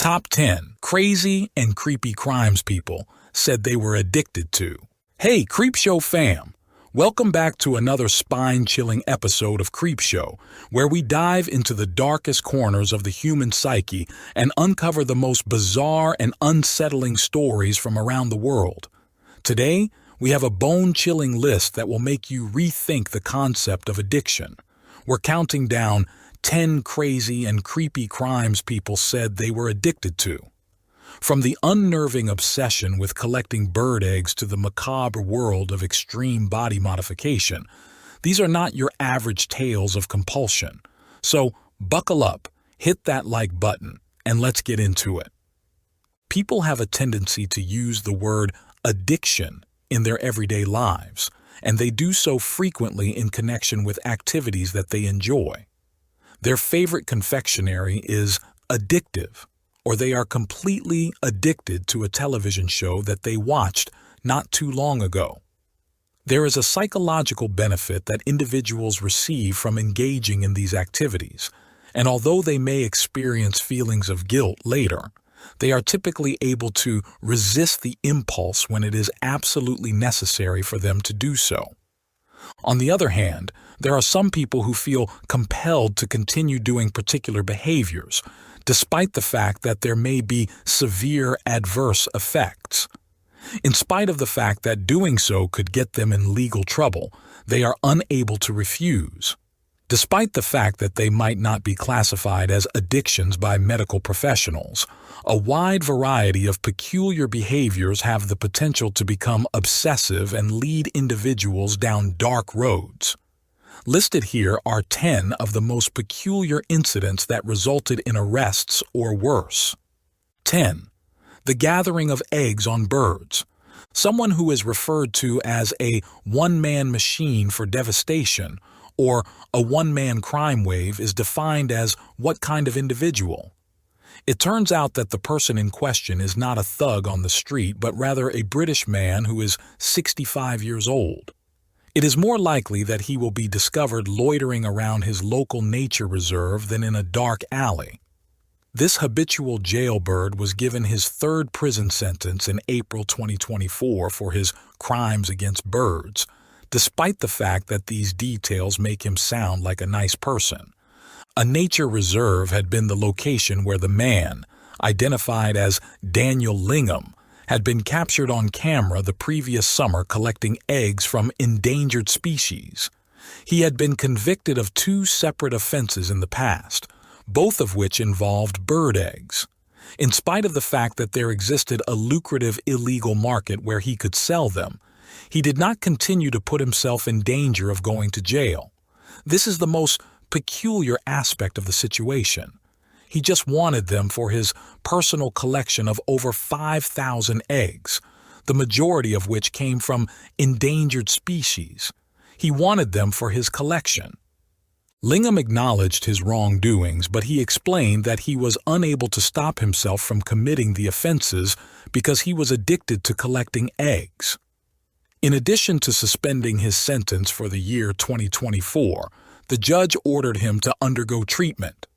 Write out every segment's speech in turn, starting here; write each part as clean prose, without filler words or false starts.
Top 10 Crazy and Creepy Crimes People Said They Were Addicted To. Hey, Creepshow fam! Welcome back to another spine-chilling episode of Creepshow, where we dive into the darkest corners of the human psyche and uncover the most bizarre and unsettling stories from around the world. Today, we have a bone-chilling list that will make you rethink the concept of addiction. We're counting down 10 crazy and creepy crimes people said they were addicted to. From the unnerving obsession with collecting bird eggs to the macabre world of extreme body modification, these are not your average tales of compulsion. So buckle up, hit that like button, and let's get into it. People have a tendency to use the word addiction in their everyday lives, and they do so frequently in connection with activities that they enjoy. Their favorite confectionery is addictive, or they are completely addicted to a television show that they watched not too long ago. There is a psychological benefit that individuals receive from engaging in these activities, and although they may experience feelings of guilt later, they are typically able to resist the impulse when it is absolutely necessary for them to do so. On the other hand, there are some people who feel compelled to continue doing particular behaviors, despite the fact that there may be severe adverse effects. In spite of the fact that doing so could get them in legal trouble, they are unable to refuse. Despite the fact that they might not be classified as addictions by medical professionals, a wide variety of peculiar behaviors have the potential to become obsessive and lead individuals down dark roads. Listed here are 10 of the most peculiar incidents that resulted in arrests or worse. 10. The gathering of eggs on birds. Someone who is referred to as a one-man machine for devastation or a one-man crime wave is defined as what kind of individual? It turns out that the person in question is not a thug on the street, but rather a British man who is 65 years old. It is more likely that he will be discovered loitering around his local nature reserve than in a dark alley. This habitual jailbird was given his third prison sentence in April 2024 for his crimes against birds, despite the fact that these details make him sound like a nice person. A nature reserve had been the location where the man, identified as Daniel Lingham, had been captured on camera the previous summer collecting eggs from endangered species. He had been convicted of 2 separate offenses in the past, both of which involved bird eggs. In spite of the fact that there existed a lucrative illegal market where he could sell them, he did not continue to put himself in danger of going to jail. This is the most peculiar aspect of the situation. He just wanted them for his personal collection of over 5,000 eggs, the majority of which came from endangered species. He wanted them for his collection. Lingham acknowledged his wrongdoings, but he explained that he was unable to stop himself from committing the offenses because he was addicted to collecting eggs. In addition to suspending his sentence for the year 2024, the judge ordered him to undergo treatment.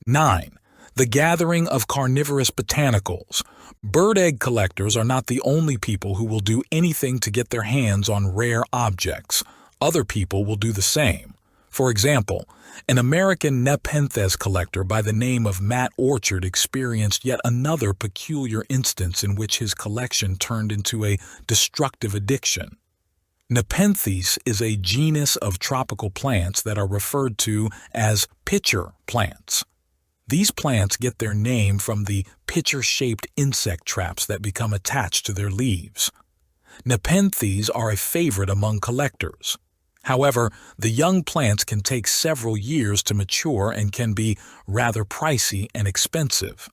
9. The gathering of carnivorous botanicals. Bird egg collectors are not the only people who will do anything to get their hands on rare objects. Other people will do the same. For example, an American Nepenthes collector by the name of Matt Orchard experienced yet another peculiar instance in which his collection turned into a destructive addiction. Nepenthes is a genus of tropical plants that are referred to as pitcher plants. These plants get their name from the pitcher-shaped insect traps that become attached to their leaves. Nepenthes are a favorite among collectors. However, the young plants can take several years to mature and can be rather pricey and expensive.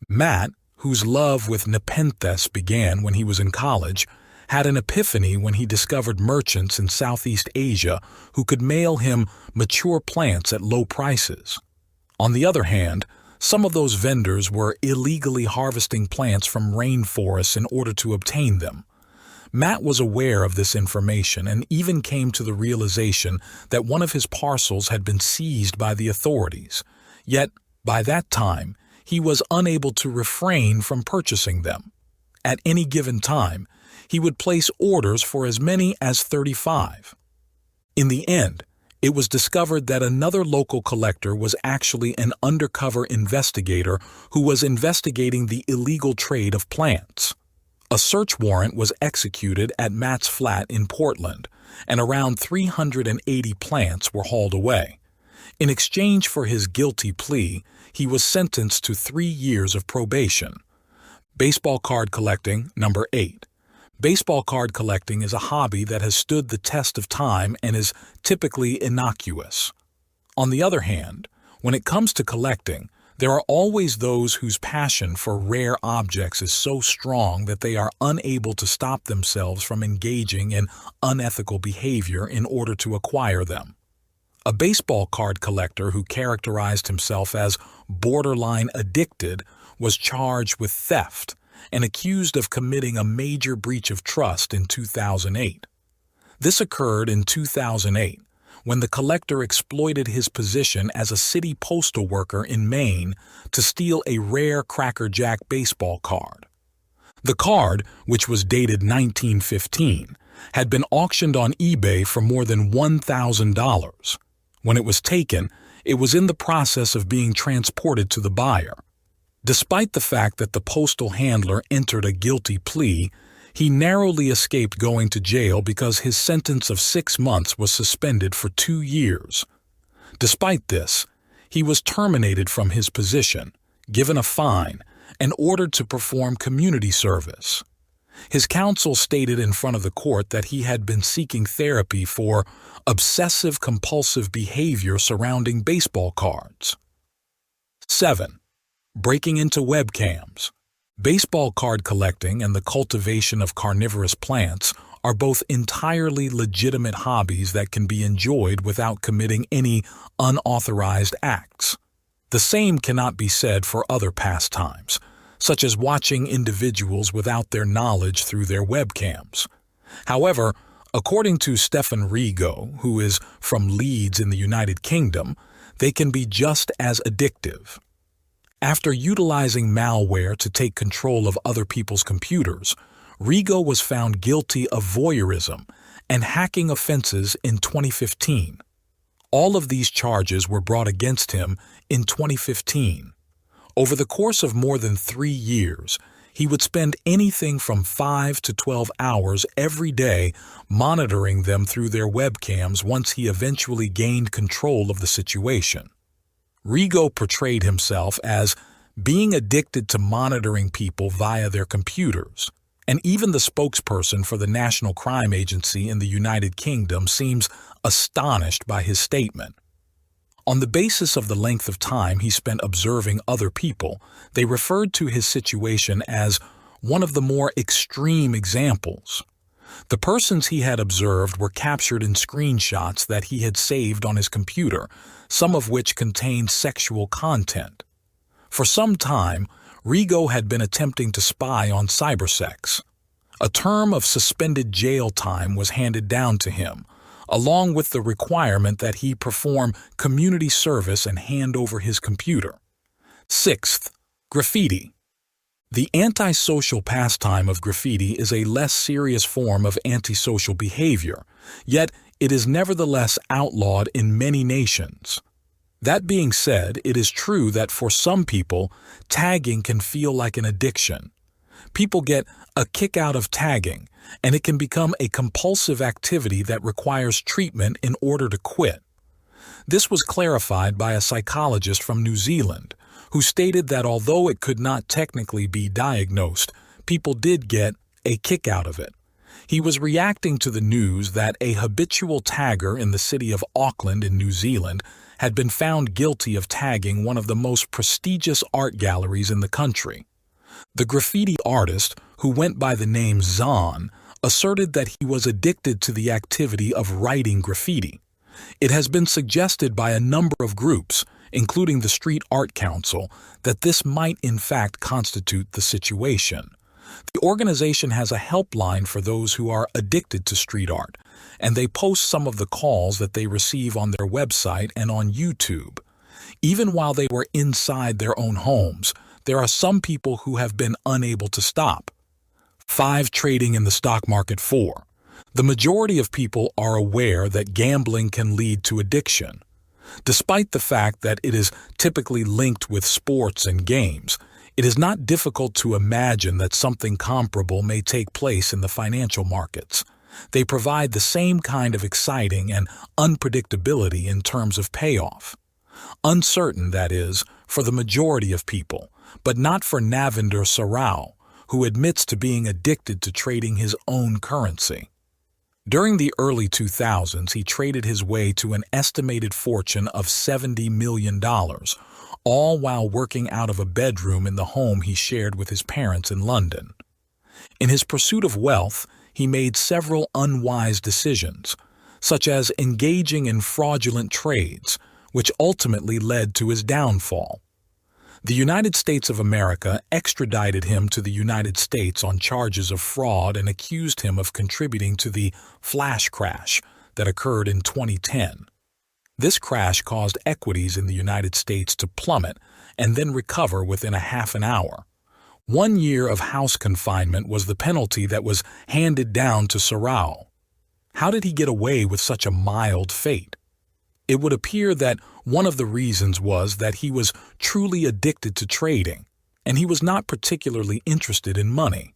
Matt, whose love with Nepenthes began when he was in college, had an epiphany when he discovered merchants in Southeast Asia who could mail him mature plants at low prices. On the other hand, some of those vendors were illegally harvesting plants from rainforests in order to obtain them. Matt was aware of this information and even came to the realization that one of his parcels had been seized by the authorities. Yet, by that time, he was unable to refrain from purchasing them. At any given time, he would place orders for as many as 35. In the end, it was discovered that another local collector was actually an undercover investigator who was investigating the illegal trade of plants. A search warrant was executed at Matt's flat in Portland, and around 380 plants were hauled away. In exchange for his guilty plea, he was sentenced to 3 years of probation. Baseball card collecting, number 8. Baseball card collecting is a hobby that has stood the test of time and is typically innocuous. On the other hand, when it comes to collecting, there are always those whose passion for rare objects is so strong that they are unable to stop themselves from engaging in unethical behavior in order to acquire them. A baseball card collector who characterized himself as borderline addicted was charged with theft and accused of committing a major breach of trust in 2008. This occurred in 2008 when the collector exploited his position as a city postal worker in Maine to steal a rare Cracker Jack baseball card. The card, which was dated 1915, had been auctioned on eBay for more than $1,000. When it was taken, it was in the process of being transported to the buyer. Despite the fact that the postal handler entered a guilty plea, he narrowly escaped going to jail because his sentence of 6 months was suspended for 2 years. Despite this, he was terminated from his position, given a fine, and ordered to perform community service. His counsel stated in front of the court that he had been seeking therapy for obsessive-compulsive behavior surrounding baseball cards. 7. Breaking into webcams. Baseball card collecting and the cultivation of carnivorous plants are both entirely legitimate hobbies that can be enjoyed without committing any unauthorized acts. The same cannot be said for other pastimes, such as watching individuals without their knowledge through their webcams. However, according to Stefan Rigo, who is from Leeds in the United Kingdom, they can be just as addictive. After utilizing malware to take control of other people's computers, Rigo was found guilty of voyeurism and hacking offenses in 2015. All of these charges were brought against him in 2015. Over the course of more than 3 years, he would spend anything from 5 to 12 hours every day monitoring them through their webcams once he eventually gained control of the situation. Rigo portrayed himself as being addicted to monitoring people via their computers, and even the spokesperson for the National Crime Agency in the United Kingdom seems astonished by his statement. On the basis of the length of time he spent observing other people, they referred to his situation as one of the more extreme examples. The persons he had observed were captured in screenshots that he had saved on his computer, some of which contained sexual content. For some time, Rigo had been attempting to spy on cybersex. A term of suspended jail time was handed down to him, along with the requirement that he perform community service and hand over his computer. 6th, graffiti. The antisocial pastime of graffiti is a less serious form of antisocial behavior, yet it is nevertheless outlawed in many nations. That being said, it is true that for some people, tagging can feel like an addiction. People get a kick out of tagging, and it can become a compulsive activity that requires treatment in order to quit. This was clarified by a psychologist from New Zealand, who stated that although it could not technically be diagnosed, people did get a kick out of it. He was reacting to the news that a habitual tagger in the city of Auckland in New Zealand had been found guilty of tagging one of the most prestigious art galleries in the country. The graffiti artist, who went by the name Zahn, asserted that he was addicted to the activity of writing graffiti. It has been suggested by a number of groups, including the Street Art Council, that this might in fact constitute the situation. The organization has a helpline for those who are addicted to street art, and they post some of the calls that they receive on their website and on YouTube. Even while they were inside their own homes, there are some people who have been unable to stop. 5. Trading in the stock market. 4. The majority of people are aware that gambling can lead to addiction. Despite the fact that it is typically linked with sports and games, it is not difficult to imagine that something comparable may take place in the financial markets. They provide the same kind of exciting and unpredictability in terms of payoff. Uncertain, that is, for the majority of people, but not for Navinder Sarao, who admits to being addicted to trading his own currency. During the early 2000s, he traded his way to an estimated fortune of $70 million, all while working out of a bedroom in the home he shared with his parents in London. In his pursuit of wealth, he made several unwise decisions, such as engaging in fraudulent trades, which ultimately led to his downfall. The United States of America extradited him to the United States on charges of fraud and accused him of contributing to the flash crash that occurred in 2010. This crash caused equities in the United States to plummet and then recover within a half an hour. 1 year of house confinement was the penalty that was handed down to Sarao. How did he get away with such a mild fate? It would appear that one of the reasons was that he was truly addicted to trading, and he was not particularly interested in money.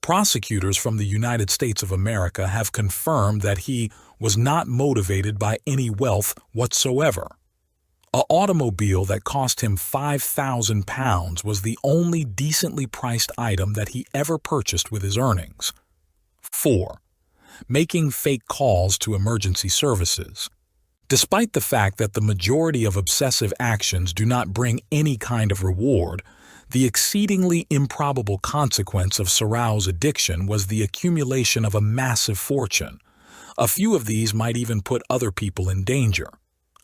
Prosecutors from the United States of America have confirmed that he was not motivated by any wealth whatsoever. An automobile that cost him £5,000 was the only decently priced item that he ever purchased with his earnings. 4. Making fake calls to emergency services. Despite the fact that the majority of obsessive actions do not bring any kind of reward, the exceedingly improbable consequence of Sarao's addiction was the accumulation of a massive fortune. A few of these might even put other people in danger.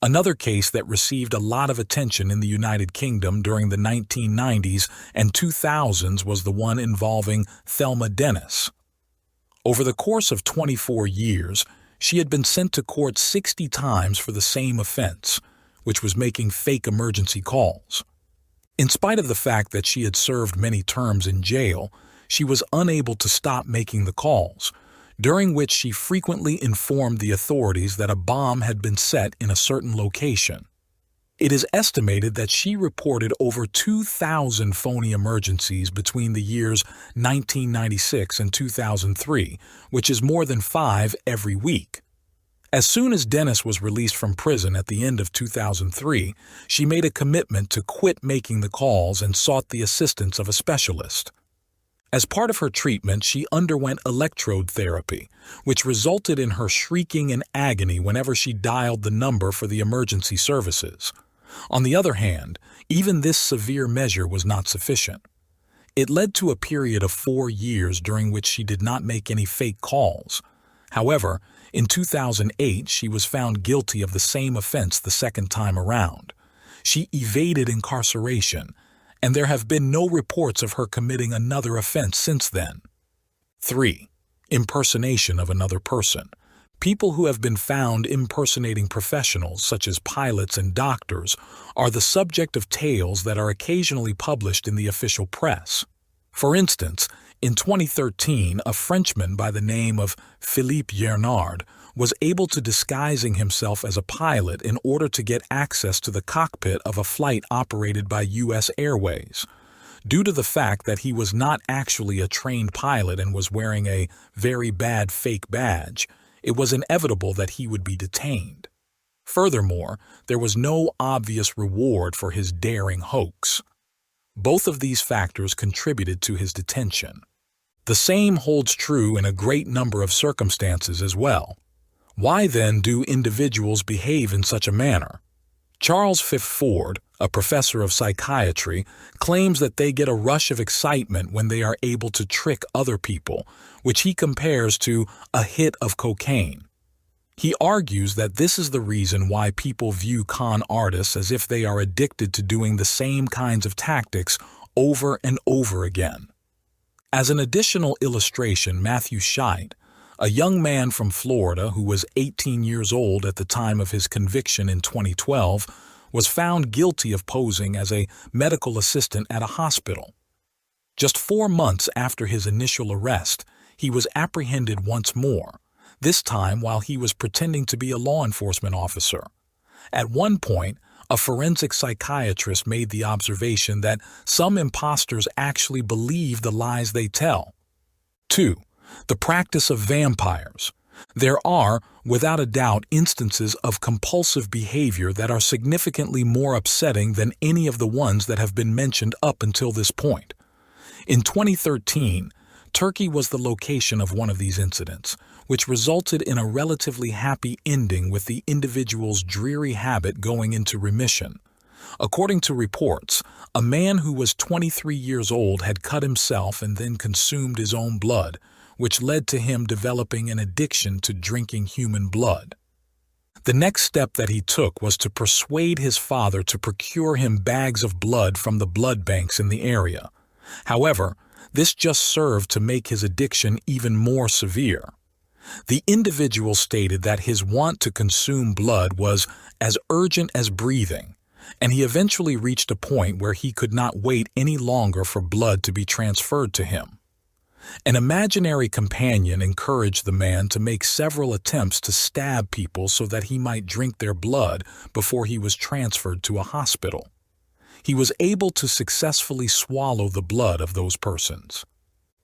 Another case that received a lot of attention in the United Kingdom during the 1990s and 2000s was the one involving Thelma Dennis. Over the course of 24 years, she had been sent to court 60 times for the same offense, which was making fake emergency calls. In spite of the fact that she had served many terms in jail, she was unable to stop making the calls, during which she frequently informed the authorities that a bomb had been set in a certain location. It is estimated that she reported over 2,000 phony emergencies between the years 1996 and 2003, which is more than 5 every week. As soon as Dennis was released from prison at the end of 2003, she made a commitment to quit making the calls and sought the assistance of a specialist. As part of her treatment, she underwent electrode therapy, which resulted in her shrieking in agony whenever she dialed the number for the emergency services. On the other hand, even this severe measure was not sufficient. It led to a period of 4 years during which she did not make any fake calls. However, in 2008, she was found guilty of the same offense the second time around. She evaded incarceration, and there have been no reports of her committing another offense since then. 3. Impersonation of another person. People who have been found impersonating professionals, such as pilots and doctors, are the subject of tales that are occasionally published in the official press. For instance, in 2013, a Frenchman by the name of Philippe Yernard was able to disguising himself as a pilot in order to get access to the cockpit of a flight operated by U.S. Airways. Due to the fact that he was not actually a trained pilot and was wearing a very bad fake badge, it was inevitable that he would be detained. Furthermore, there was no obvious reward for his daring hoax. Both of these factors contributed to his detention. The same holds true in a great number of circumstances as well. Why then do individuals behave in such a manner? Charles Ford, a professor of psychiatry, claims that they get a rush of excitement when they are able to trick other people, which he compares to a hit of cocaine. He argues that this is the reason why people view con artists as if they are addicted to doing the same kinds of tactics over and over again. As an additional illustration, Matthew Scheid, a young man from Florida who was 18 years old at the time of his conviction in 2012, was found guilty of posing as a medical assistant at a hospital. Just 4 months after his initial arrest, he was apprehended once more, this time while he was pretending to be a law enforcement officer. At one point, a forensic psychiatrist made the observation that some imposters actually believe the lies they tell. 2. The practice of vampires. There are, without a doubt, instances of compulsive behavior that are significantly more upsetting than any of the ones that have been mentioned up until this point. In 2013, Turkey was the location of one of these incidents, which resulted in a relatively happy ending with the individual's dreary habit going into remission. According to reports, a man who was 23 years old had cut himself and then consumed his own blood, which led to him developing an addiction to drinking human blood. The next step that he took was to persuade his father to procure him bags of blood from the blood banks in the area. However, this just served to make his addiction even more severe. The individual stated that his want to consume blood was as urgent as breathing, and he eventually reached a point where he could not wait any longer for blood to be transferred to him. An imaginary companion encouraged the man to make several attempts to stab people so that he might drink their blood before he was transferred to a hospital. He was able to successfully swallow the blood of those persons.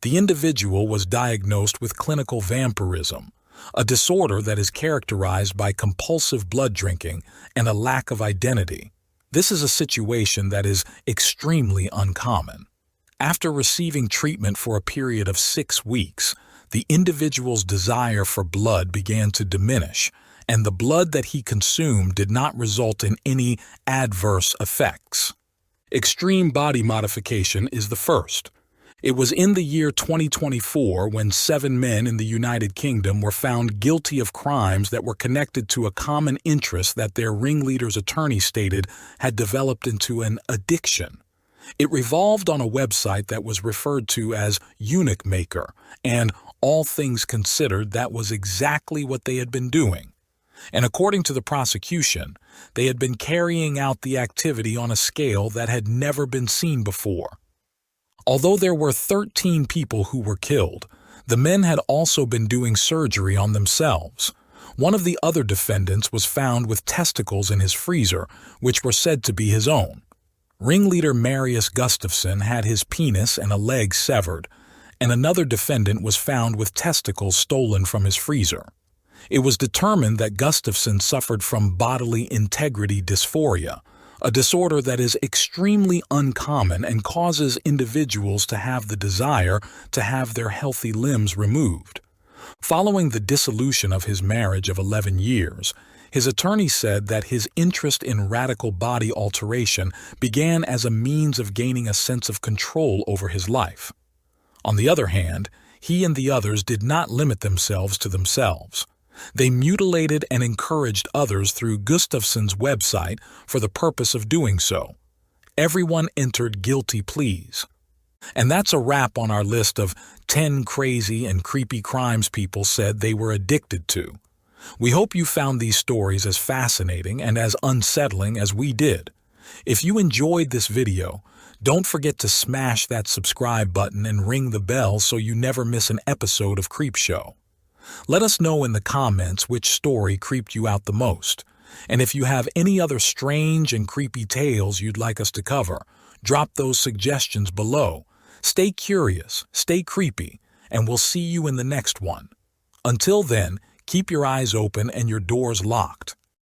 The individual was diagnosed with clinical vampirism, a disorder that is characterized by compulsive blood drinking and a lack of identity. This is a situation that is extremely uncommon. After receiving treatment for a period of 6 weeks, the individual's desire for blood began to diminish, and the blood that he consumed did not result in any adverse effects. Extreme body modification is the first. It was in the year 2024 when 7 men in the United Kingdom were found guilty of crimes that were connected to a common interest that their ringleader's attorney stated had developed into an addiction. It revolved on a website that was referred to as Eunuch Maker, and all things considered, that was exactly what they had been doing. And according to the prosecution, they had been carrying out the activity on a scale that had never been seen before. Although there were 13 people who were killed, the men had also been doing surgery on themselves. One of the other defendants was found with testicles in his freezer, which were said to be his own. Ringleader Marius Gustafsson had his penis and a leg severed, and another defendant was found with testicles stolen from his freezer. It was determined that Gustafsson suffered from bodily integrity dysphoria, a disorder that is extremely uncommon and causes individuals to have the desire to have their healthy limbs removed. Following the dissolution of his marriage of 11 years, his attorney said that his interest in radical body alteration began as a means of gaining a sense of control over his life. On the other hand, he and the others did not limit themselves to themselves. They mutilated and encouraged others through Gustafsson's website for the purpose of doing so. Everyone entered guilty pleas. And that's a wrap on our list of 10 crazy and creepy crimes people said they were addicted to. We hope you found these stories as fascinating and as unsettling as we did. If you enjoyed this video, don't forget to smash that subscribe button and ring the bell so you never miss an episode of Creepshow. Let us know in the comments which story creeped you out the most. And if you have any other strange and creepy tales you'd like us to cover, drop those suggestions below. Stay curious, stay creepy, and we'll see you in the next one. Until then, keep your eyes open and your doors locked.